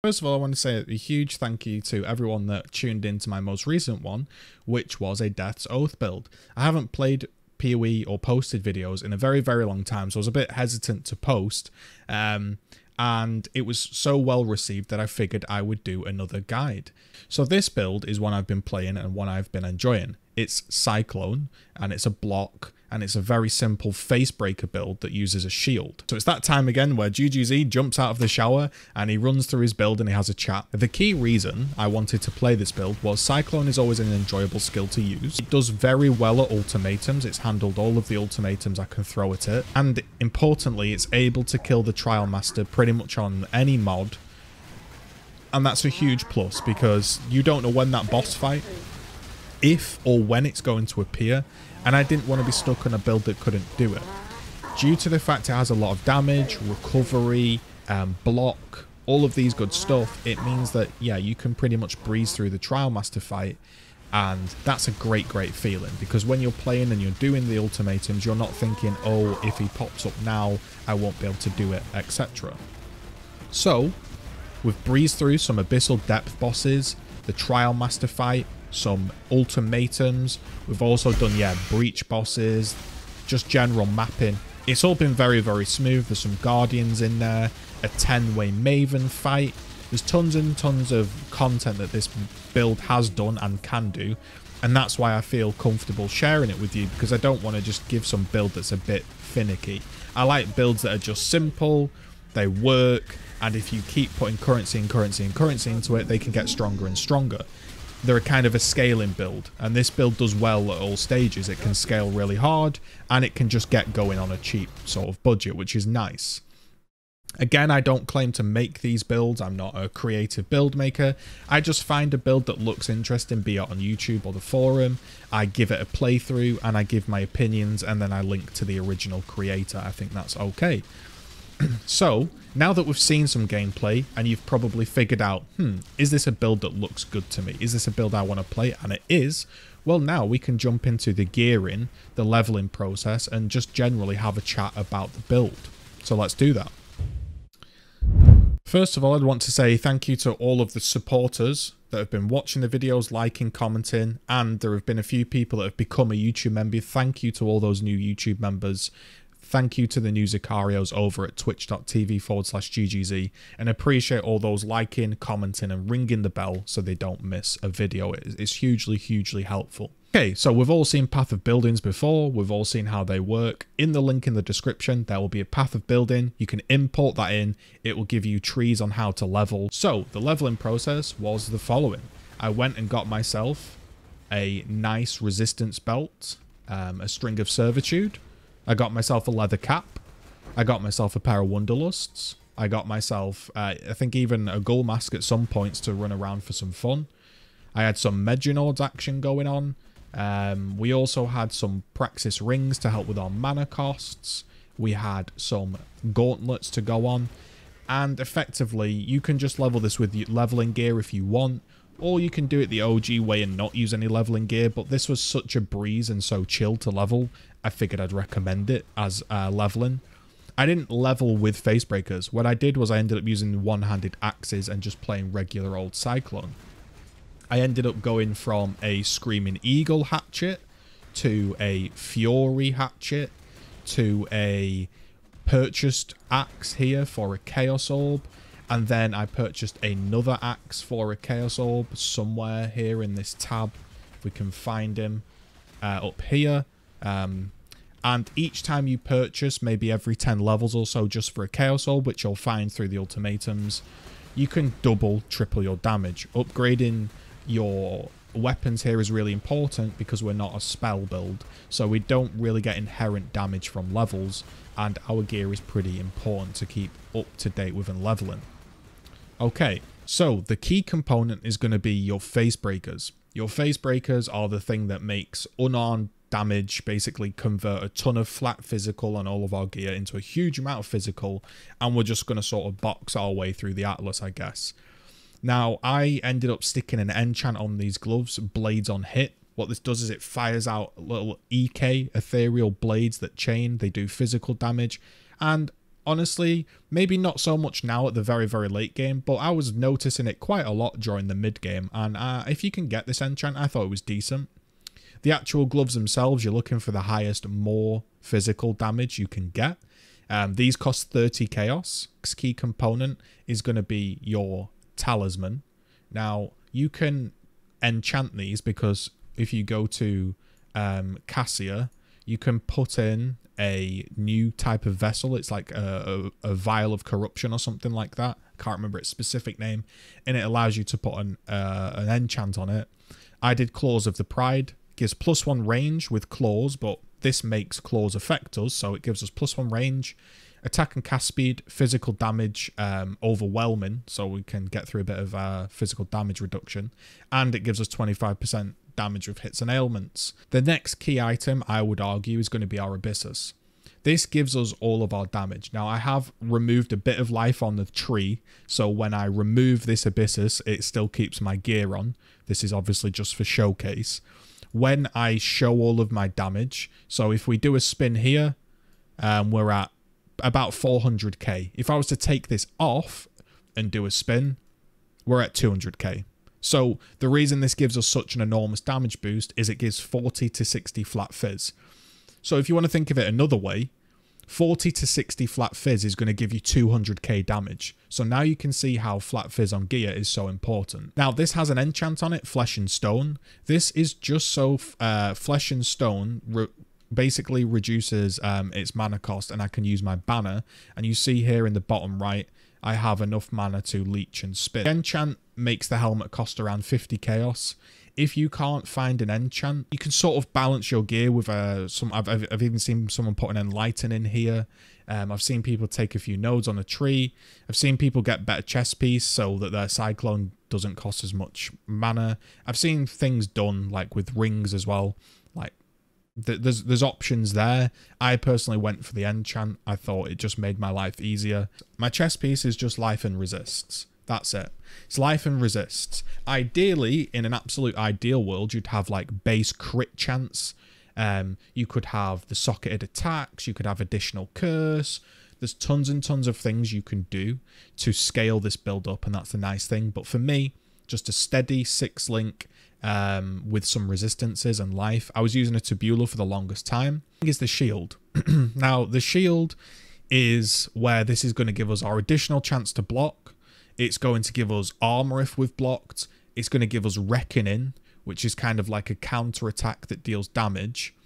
First of all, I want to say a huge thank you to everyone that tuned into my most recent one, which was a Death's Oath build. I haven't played PoE or posted videos in a very, very long time, so I was a bit hesitant to post. And it was so well received that I figured I would do another guide. So this build is one I've been playing and one I've been enjoying. It's Cyclone, and it's a block, and it's a very simple Facebreaker build that uses a shield. So it's that time again where GGZII jumps out of the shower and he runs through his build and he has a chat. The key reason I wanted to play this build was Cyclone is always an enjoyable skill to use. It does very well at ultimatums. It's handled all of the ultimatums I can throw at it. And importantly, it's able to kill the Trialmaster pretty much on any mod. And that's a huge plus because you don't know when that boss fight, if or when it's going to appear, and I didn't want to be stuck on a build that couldn't do it. Due to the fact it has a lot of damage, recovery, block, all of these good stuff, it means that, yeah, you can pretty much breeze through the Trialmaster fight, and that's a great feeling, because when you're playing and you're doing the ultimatums, you're not thinking, oh, if he pops up now, I won't be able to do it, etc. So, we've breezed through some Abyssal Depth bosses, the Trialmaster fight, some ultimatums. We've also done, yeah, breach bosses, just general mapping. It's all been very, very smooth. There's some guardians in there, a 10-way Maven fight. There's tons and tons of content that this build has done and can do, and that's why I feel comfortable sharing it with you, because I don't want to just give some build that's a bit finicky. I like builds that are just simple, they work, and if you keep putting currency and currency and currency into it, they can get stronger and stronger. They're a kind of a scaling build, and this build does well at all stages. It can scale really hard, and it can just get going on a cheap sort of budget, which is nice. Again, I don't claim to make these builds. I'm not a creative build maker. I just find a build that looks interesting, be it on YouTube or the forum. I give it a playthrough, and I give my opinions, and then I link to the original creator. I think that's okay. So, now that we've seen some gameplay and you've probably figured out, is this a build that looks good to me? Is this a build I want to play? And it is. Well, now we can jump into the gearing, the leveling process, and just generally have a chat about the build. So let's do that. First of all, I'd want to say thank you to all of the supporters that have been watching the videos, liking, commenting, and there have been a few people that have become a YouTube member. Thank you to all those new YouTube members. Thank you to the new Zicarios over at twitch.tv/GGZII, and appreciate all those liking, commenting, and ringing the bell so they don't miss a video. It's hugely helpful. Okay, so we've all seen Path of Buildings before. We've all seen how they work. In the link in the description, there will be a Path of Building. You can import that in. It will give you trees on how to level. So the leveling process was the following. I went and got myself a nice resistance belt, a string of servitude. I got myself a leather cap. I got myself a pair of Wanderlusts. I got myself, I think, even a ghoul mask at some points to run around for some fun. I had some Medjanods action going on. We also had some Praxis rings to help with our mana costs. We had some gauntlets to go on. And effectively, you can just level this with leveling gear if you want. Or you can do it the OG way and not use any leveling gear, but this was such a breeze and so chill to level, I figured I'd recommend it as leveling. I didn't level with Facebreakers. What I did was I ended up using one-handed axes and just playing regular old Cyclone. I ended up going from a Screaming Eagle hatchet to a Fury hatchet to a purchased axe here for a Chaos Orb. And then I purchased another axe for a Chaos Orb somewhere here in this tab, if we can find him, up here. And each time you purchase, maybe every 10 levels or so, just for a Chaos Orb, which you'll find through the ultimatums, you can double, triple your damage. Upgrading your weapons here is really important because we're not a spell build, so we don't really get inherent damage from levels, and our gear is pretty important to keep up to date with and leveling. Okay, so the key component is going to be your Facebreakers. Your Facebreakers are the thing that makes unarmed damage basically convert a ton of flat physical on all of our gear into a huge amount of physical, and we're just going to sort of box our way through the Atlas, I guess. Now, I ended up sticking an enchant on these gloves, Blades on Hit. What this does is it fires out little EK, ethereal blades that chain. They do physical damage, and honestly, maybe not so much now at the very, very late game, but I was noticing it quite a lot during the mid game. And if you can get this enchant, I thought it was decent. The actual gloves themselves, you're looking for the highest, more physical damage you can get. These cost 30 chaos. Key component is going to be your talisman. Now, you can enchant these because if you go to Cassia, you can put in a new type of vessel. It's like a vial of corruption or something like that. I can't remember its specific name. And it allows you to put an enchant on it. I did Claws of the Pride. Gives +1 range with claws, but this makes claws affect us, so it gives us +1 range, attack and cast speed, physical damage, overwhelming, so we can get through a bit of physical damage reduction, and it gives us 25% damage with hits and ailments. The next key item, I would argue, is going to be our Abyssus. This gives us all of our damage. Now, I have removed a bit of life on the tree, so when I remove this Abyssus, it still keeps my gear on. This is obviously just for showcase. When I show all of my damage, so if we do a spin here, we're at about 400k. If I was to take this off and do a spin, we're at 200k. So the reason this gives us such an enormous damage boost is it gives 40 to 60 flat fizz. So if you want to think of it another way, 40 to 60 flat fizz is going to give you 200k damage. So now you can see how flat fizz on gear is so important. Now this has an enchant on it, Flesh and Stone. This is just so Flesh and Stone basically reduces its mana cost, and I can use my banner. And you see here in the bottom right, I have enough mana to leech and spin. The enchant makes the helmet cost around 50 chaos. If you can't find an enchant, you can sort of balance your gear with some. I've even seen someone put an Enlighten in here. I've seen people take a few nodes on a tree. I've seen people get better chest piece so that their Cyclone doesn't cost as much mana. I've seen things done like with rings as well. Like there's options there. I personally went for the enchant. I thought it just made my life easier. My chest piece is just life and resists. That's it. It's life and resists. Ideally, in an absolute ideal world, you'd have like base crit chance. You could have the socketed attacks. You could have additional curse. There's tons and tons of things you can do to scale this build up, and that's the nice thing. But for me, just a steady 6-link with some resistances and life. I was using a Tabula for the longest time. Is the shield. Now, the shield is where this is going to give us our additional chance to block. It's going to give us armor if we've blocked. It's going to give us Reckoning, which is kind of like a counter attack that deals damage.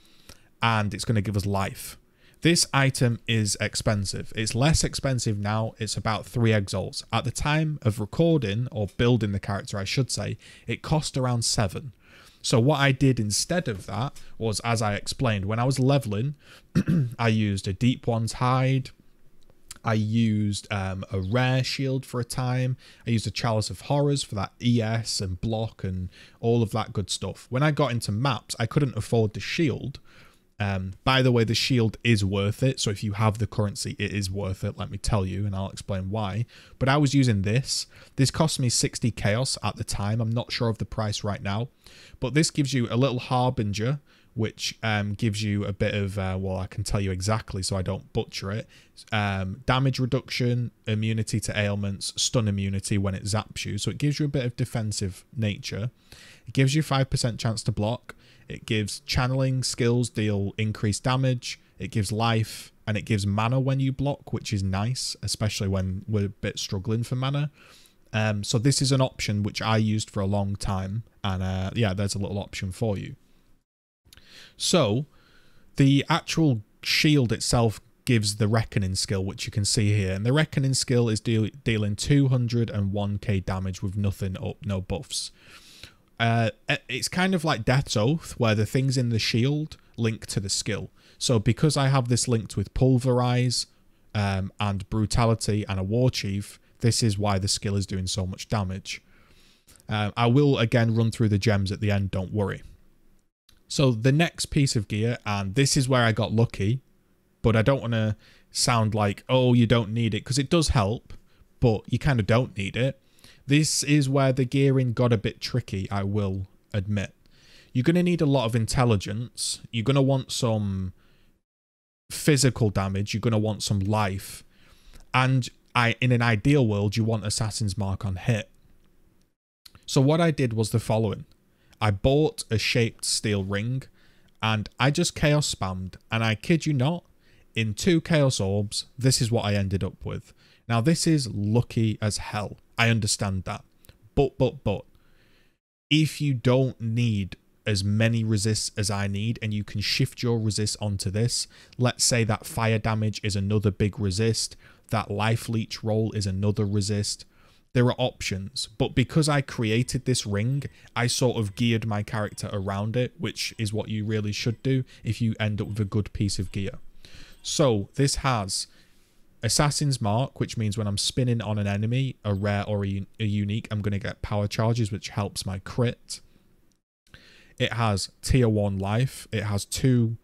And it's going to give us life. This item is expensive. It's less expensive now. It's about 3 Exiles. At the time of recording, or building the character, I should say, it cost around 7. So what I did instead of that was, as I explained, when I was leveling, I used a Deep One's Hide. I used a rare shield for a time. I used a Chalice of Horrors for that ES and block and all of that good stuff. When I got into maps, I couldn't afford the shield. By the way, the shield is worth it. So if you have the currency, it is worth it. Let me tell you, and I'll explain why. But I was using this. This cost me 60 chaos at the time. I'm not sure of the price right now. But this gives you a little Harbinger, which gives you a bit of, well, I can tell you exactly so I don't butcher it. Damage reduction, immunity to ailments, stun immunity when it zaps you. So it gives you a bit of defensive nature. It gives you 5% chance to block. It gives channeling skills deal increased damage. It gives life, and it gives mana when you block, which is nice, especially when we're a bit struggling for mana. So this is an option which I used for a long time. And yeah, there's a little option for you. So the actual shield itself gives the Reckoning skill, which you can see here. And the Reckoning skill is dealing 201k damage with nothing up, no buffs. It's kind of like Death's Oath, where the things in the shield link to the skill. So because I have this linked with Pulverize and Brutality and a War Chief, this is why the skill is doing so much damage. I will again run through the gems at the end, don't worry. So the next piece of gear, and this is where I got lucky, but I don't want to sound like, oh, you don't need it, because it does help, but you kind of don't need it. This is where the gearing got a bit tricky, I will admit. You're going to need a lot of intelligence. You're going to want some physical damage. You're going to want some life. And in an ideal world, you want Assassin's Mark on hit. So what I did was the following. I bought a shaped steel ring and I just chaos spammed, and I kid you not, in 2 chaos orbs, this is what I ended up with. Now this is lucky as hell. I understand that. But, if you don't need as many resists as I need and you can shift your resist onto this, let's say that fire damage is another big resist, that life leech roll is another resist, there are options. But because I created this ring, I sort of geared my character around it, which is what you really should do if you end up with a good piece of gear. So this has Assassin's Mark, which means when I'm spinning on an enemy, a rare or a unique, I'm going to get power charges, which helps my crit. It has tier 1 life. It has 2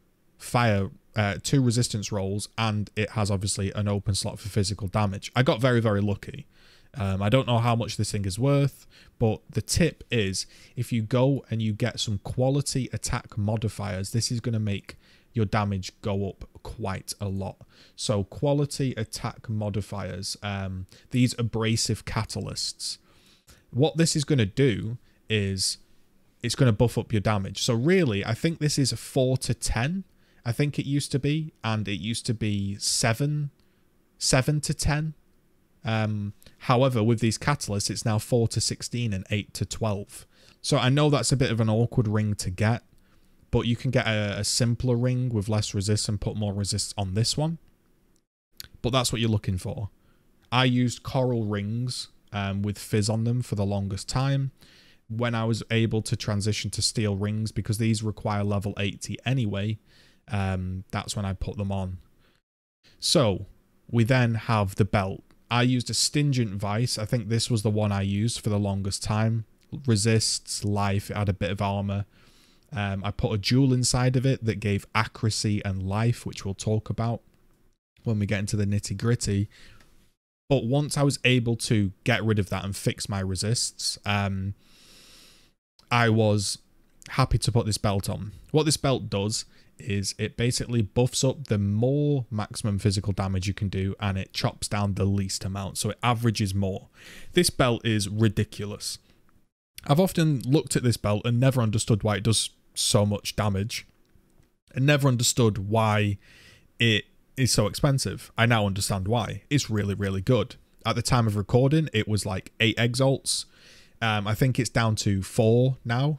resistance rolls, and it has obviously an open slot for physical damage. I got very, very lucky. I don't know how much this thing is worth, but the tip is if you go and you get some quality attack modifiers, this is going to make your damage go up quite a lot. So quality attack modifiers, these abrasive catalysts, what this is going to do is it's going to buff up your damage. So really, I think this is 4 to 10. I think it used to be, and it used to be 7 to 10. However, with these catalysts, it's now 4 to 16 and 8 to 12. So I know that's a bit of an awkward ring to get, but you can get a simpler ring with less resist and put more resist on this one. But that's what you're looking for. I used coral rings with fizz on them for the longest time. When I was able to transition to steel rings, because these require level 80 anyway, that's when I put them on. So we then have the belt. I used a Stingent Vice. I think this was the one I used for the longest time. Resists, life, it had a bit of armor. I put a jewel inside of it that gave accuracy and life, which we'll talk about when we get into the nitty gritty. But once I was able to get rid of that and fix my resists, I was happy to put this belt on. What this belt does is it basically buffs up the more maximum physical damage you can do, and it chops down the least amount, so it averages more. This belt is ridiculous. I've often looked at this belt and never understood why it does so much damage, and never understood why it is so expensive. I now understand why. It's really, really good. At the time of recording, it was like 8 exalts. I think it's down to 4 now.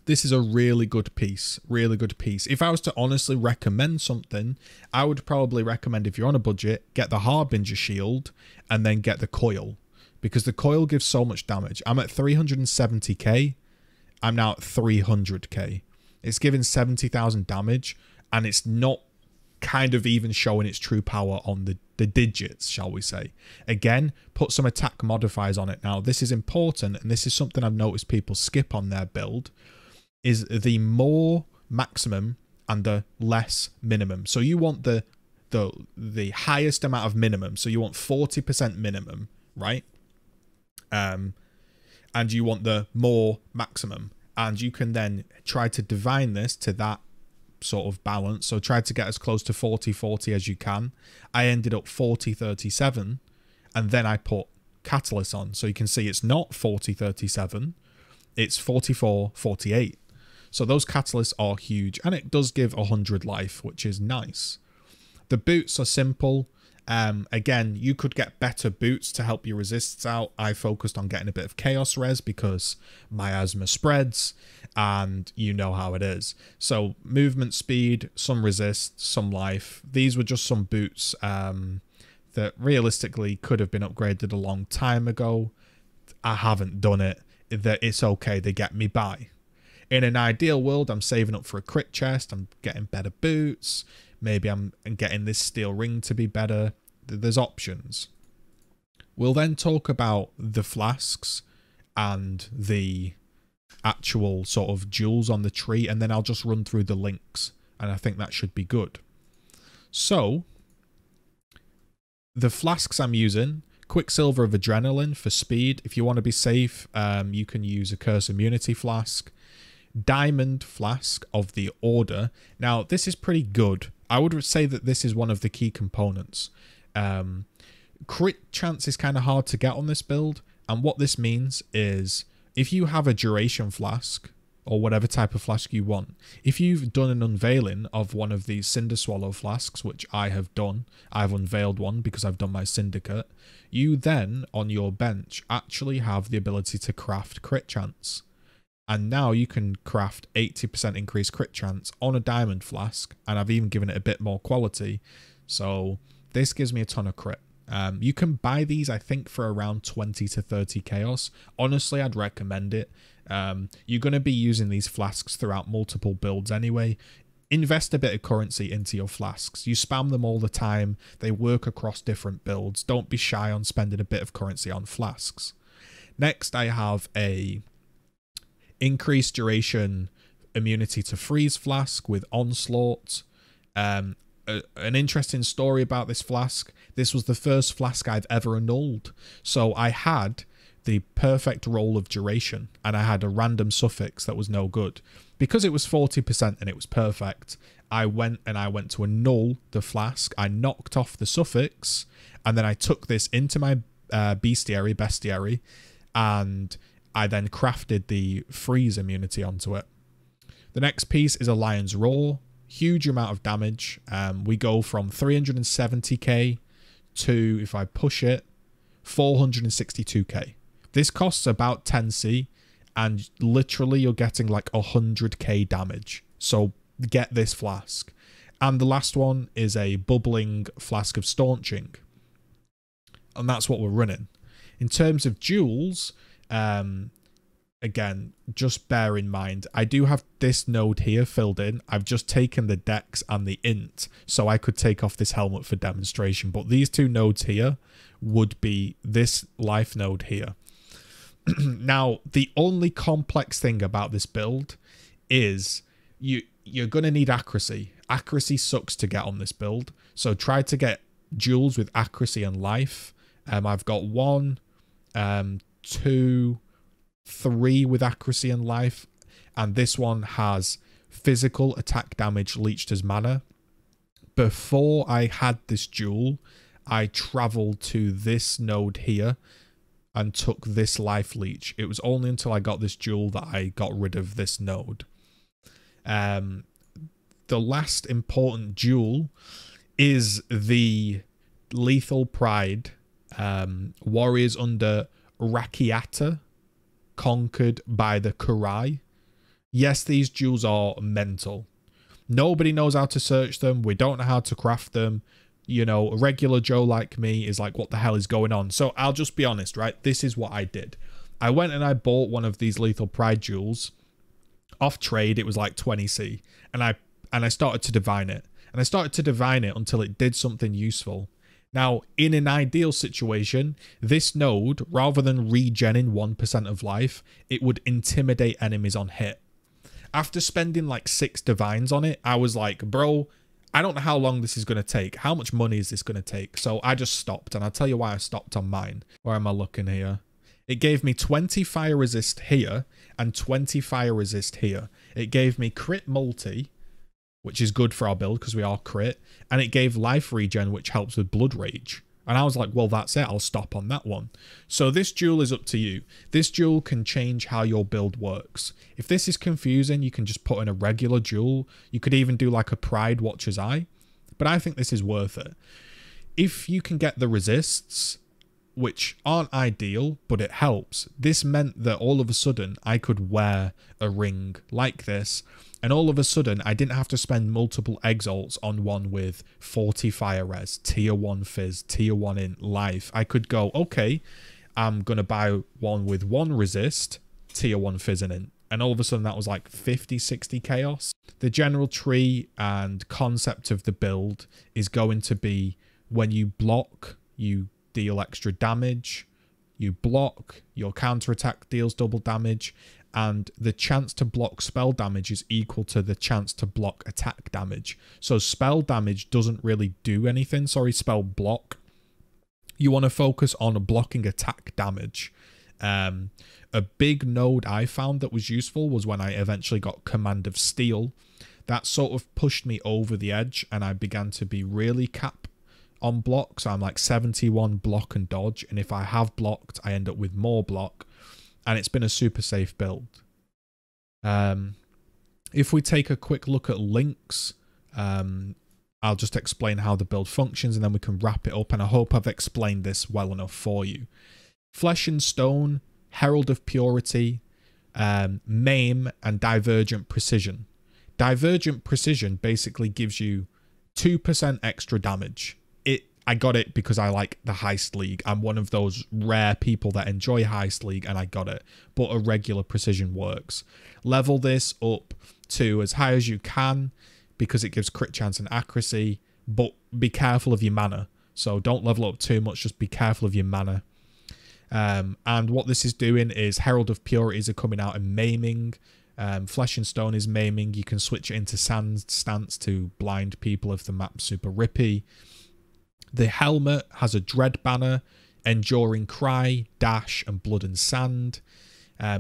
This is a really good piece, really good piece. If I was to honestly recommend something, I would probably recommend, if you're on a budget, get the Harbinger shield and then get the coil, because the coil gives so much damage. I'm at 370k. I'm now at 300k. It's giving 70,000 damage, and it's not kind of even showing its true power on the digits, shall we say. Again, put some attack modifiers on it. Now, this is important, and this is something I've noticed people skip on their build, is the more maximum and the less minimum. So you want the highest amount of minimum. So you want 40% minimum, right? And you want the more maximum. And you can then try to divine this to that sort of balance. So try to get as close to 40-40 as you can. I ended up 40-37, and then I put catalyst on. So you can see it's not 40-37, it's 44-48. So those catalysts are huge, and it does give 100 life, which is nice. The boots are simple. Again, you could get better boots to help your resists out. I focused on getting a bit of chaos res because miasma spreads, and you know how it is. So movement speed, some resist, some life. These were just some boots that realistically could have been upgraded a long time ago. I haven't done it. It's okay, they get me by. In an ideal world, I'm saving up for a crit chest, I'm getting better boots, maybe I'm getting this steel ring to be better. There's options. We'll then talk about the flasks and the actual sort of jewels on the tree, and then I'll just run through the links, and I think that should be good. So, the flasks I'm using, Quicksilver of Adrenaline for speed. If you want to be safe, you can use a Curse Immunity flask. Diamond Flask of the Order. Now, this is pretty good. I would say that this is one of the key components. Crit chance is kind of hard to get on this build, and what this means is if you have a duration flask, or whatever type of flask you want, if you've done an unveiling of one of these Cinder Swallow flasks, which I have done, I've unveiled one because I've done my syndicate, you then, on your bench, actually have the ability to craft crit chance. And now you can craft 80% increased crit chance on a diamond flask, and I've even given it a bit more quality, so this gives me a ton of crit. You can buy these, I think, for around 20 to 30 chaos. Honestly, I'd recommend it. You're going to be using these flasks throughout multiple builds anyway. Invest a bit of currency into your flasks. You spam them all the time. They work across different builds. Don't be shy on spending a bit of currency on flasks. Next, I have a increased duration immunity to freeze flask with Onslaught. An interesting story about this flask. This was the first flask I've ever annulled. So I had the perfect roll of duration, and I had a random suffix that was no good. Because it was 40% and it was perfect, I went to annul the flask. I knocked off the suffix, and then I took this into my bestiary, and I then crafted the freeze immunity onto it. The next piece is a Lion's Roar. Huge amount of damage. We go from 370k to, if I push it, 462k. This costs about 10c, and literally you're getting like 100k damage. So get this flask. And the last one is a bubbling flask of staunching, and that's what we're running. In terms of jewels, again, just bear in mind, I do have this node here filled in. I've just taken the dex and the int, so I could take off this helmet for demonstration. But these two nodes here would be this life node here. Now, the only complex thing about this build is you're going to need accuracy. Accuracy sucks to get on this build, so try to get jewels with accuracy and life. I've got 1, 2, 3 with accuracy and life, and this one has physical attack damage leached as mana. Before I had this jewel, I traveled to this node here and took this life leech. It was only until I got this jewel that I got rid of this node. The last important jewel is the Lethal Pride Warriors under Rakiata, conquered by the Kurai. Yes, these jewels are mental. Nobody knows how to search them. We don't know how to craft them. You know, a regular Joe like me is like, what the hell is going on? So I'll just be honest, right? This is what I did. I went and I bought one of these Lethal Pride jewels off trade. It was like 20c, and I started to divine it. And I started to divine it until it did something useful. Now, in an ideal situation, this node, rather than regenning 1% of life, it would intimidate enemies on hit. After spending like 6 divines on it, I was like, bro, I don't know how long this is going to take. How much money is this going to take? So I just stopped, and I'll tell you why I stopped on mine. Where am I looking here? It gave me 20 fire resist here and 20 fire resist here. It gave me crit multi, which is good for our build because we are crit, and it gave life regen, which helps with blood rage. And I was like, well, that's it. I'll stop on that one. So this jewel is up to you. This jewel can change how your build works. If this is confusing, you can just put in a regular jewel. You could even do like a Pride Watcher's Eye. But I think this is worth it. If you can get the resists, which aren't ideal, but it helps. This meant that all of a sudden I could wear a ring like this, and all of a sudden I didn't have to spend multiple exalts on one with 40 fire res, tier 1 fizz, tier 1 in life. I could go, okay, I'm going to buy one with 1 resist, tier 1 fizz in, and all of a sudden that was like 50, 60 chaos. The general tree and concept of the build is going to be when you block, you deal extra damage, you block, your counterattack deals double damage, and the chance to block spell damage is equal to the chance to block attack damage. So spell damage doesn't really do anything. Sorry, spell block. You want to focus on blocking attack damage. A big node I found that was useful was when I eventually got Command of Steel. That sort of pushed me over the edge, and I began to be really cap on block, so I'm like 71 block and dodge, and if I have blocked, I end up with more block, and it's been a super safe build. If we take a quick look at links, I'll just explain how the build functions, and then we can wrap it up, and I hope I've explained this well enough for you. Flesh and Stone, Herald of Purity, Maim, and Divergent Precision. Divergent Precision basically gives you 2% extra damage. I got it because I like the Heist League. I'm one of those rare people that enjoy Heist League, and I got it. But a regular Precision works. Level this up to as high as you can because it gives crit chance and accuracy, but be careful of your mana. So don't level up too much, just be careful of your mana. And what this is doing is Herald of Purities are coming out and maiming. Flesh and Stone is maiming. You can switch it into Sand Stance to blind people if the map's super rippy. The helmet has a Dread Banner, Enduring Cry, Dash, and Blood and Sand.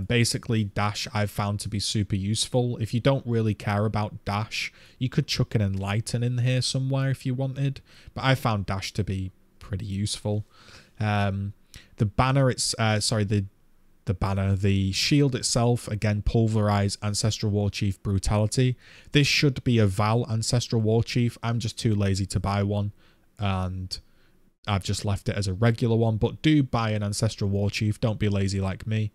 Basically, Dash I've found to be super useful. If you don't really care about Dash, you could chuck an Enlighten in here somewhere if you wanted. But I found Dash to be pretty useful. The banner, the shield itself, again, Pulverize, Ancestral Warchief, Brutality. This should be a Val Ancestral Warchief. I'm just too lazy to buy one, and I've just left it as a regular one. But do buy an Ancestral Warchief. Don't be lazy like me.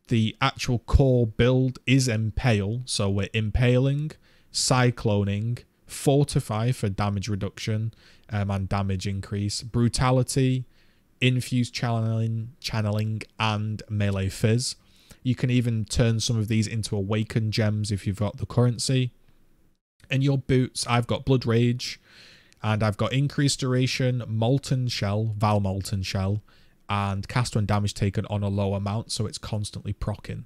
The actual core build is Impale, so we're Impaling, Cycloning, Fortify for damage reduction and damage increase, Brutality, Infuse channeling, and Melee Fizz. You can even turn some of these into Awakened Gems if you've got the currency. And your boots, I've got Blood Rage, and I've got Increased Duration, Molten Shell, Val Molten Shell, and cast when damage taken on a low amount, so it's constantly proccing.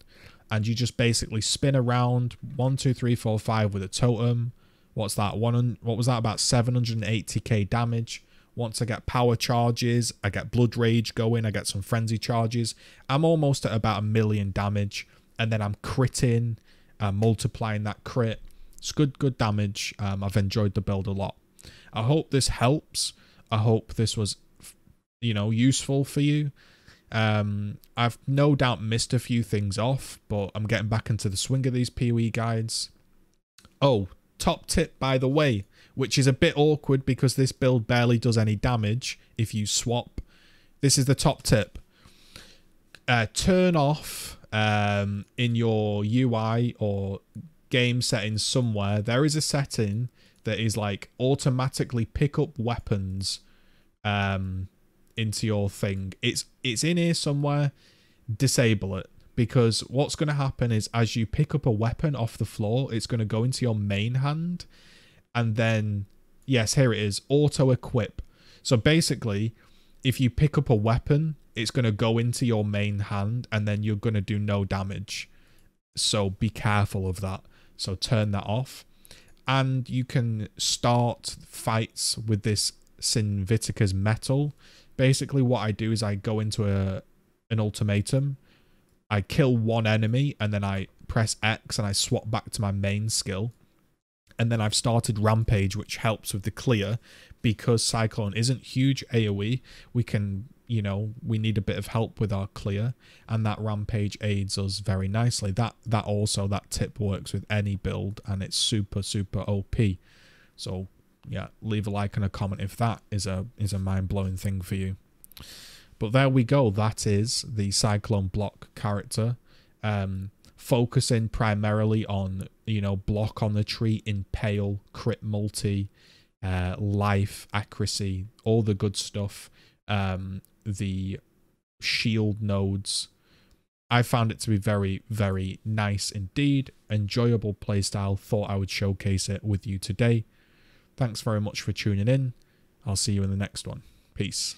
And you just basically spin around 1, 2, 3, 4, 5 with a totem. What's that? What was that? About 780k damage. Once I get power charges, I get Blood Rage going, I get some frenzy charges. I'm almost at about 1 million damage, and then I'm critting, multiplying that crit. It's good damage. I've enjoyed the build a lot. I hope this helps. I hope this was, useful for you. I've no doubt missed a few things off, but I'm getting back into the swing of these PoE guides. Oh, top tip, by the way, which is a bit awkward because this build barely does any damage if you swap. This is the top tip. Turn off in your UI or game settings somewhere, there is a setting that is like automatically pick up weapons into your thing. It's in here somewhere. Disable it, because what's going to happen is as you pick up a weapon off the floor, it's going to go into your main hand, and then, yes, here it is, auto equip. So basically, if you pick up a weapon, it's going to go into your main hand, and then you're going to do no damage. So be careful of that. So turn that off. And you can start fights with this Sinvitica's Metal. Basically, what I do is I go into an ultimatum. I kill one enemy, and then I press X, and I swap back to my main skill. And then I've started Rampage, which helps with the clear. Because Cyclone isn't huge AoE, we can, we need a bit of help with our clear. And that Rampage aids us very nicely. That tip works with any build, and it's super, super OP. So, yeah, leave a like and a comment if that is a mind-blowing thing for you. But there we go. That is the Cyclone block character. Focusing primarily on, block on the tree, impale, crit multi, life, accuracy, all the good stuff. The shield nodes. I found it to be very, very nice indeed. Enjoyable playstyle. Thought I would showcase it with you today. Thanks very much for tuning in. I'll see you in the next one. Peace.